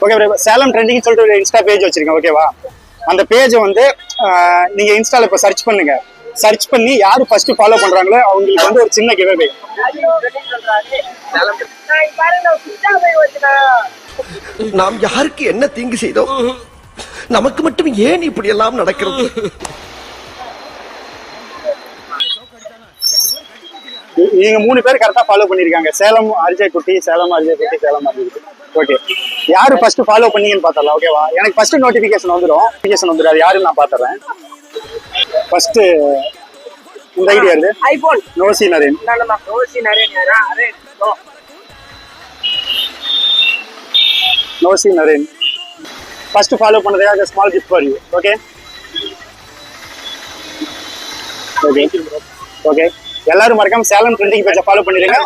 Okay bro, Salem trending சொல்லிட்டு ஒரு Insta page வச்சிருக்கேன், ஓகேவா? அந்த பேஜை வந்து நீங்க இன்ஸ்டால இப்போ சர்ச் பண்ணுங்க. சர்ச் பண்ணி யாரு ஃபர்ஸ்ட் ஃபாலோ பண்றாங்களோ அவங்களுக்கு வந்து ஒரு சின்ன கிவ்அவே. நாம் யாருக்கு என்ன தீங்கு செய்தோம்? நமக்கு மட்டும் ஏன் இப்படி எல்லாம் நடக்கிறது? நீங்க 3 பேர் கரெக்டா ஃபாலோ பண்ணிருக்காங்க. சேலம் அர்ஜய் குட்டி, சேலம் அர்ஜய் குட்டி, சேலம் அர்ஜய் குட்டி. ஓகே, யாரு ஃபர்ஸ்ட் ஃபாலோ பண்ணீங்கன்னு பார்த்தலாம், ஓகேவா? எனக்கு ஃபர்ஸ்ட் நோட்டிபிகேஷன் வந்துடும். அது யாருன்னு நான் பாத்துறேன். ஃபர்ஸ்ட் இந்த ஐடியா இருக்கு, ஐபோன் நோசி நரேன். நோசி நரேன் ஃபர்ஸ்ட் ஃபாலோ பண்ணதுக்காக small gift for you. Okay okay okay, எல்லாரும் மறக்காம சேலம் ட்ரெண்டிங் பேஜை ஃபாலோ பண்ணிடுங்க.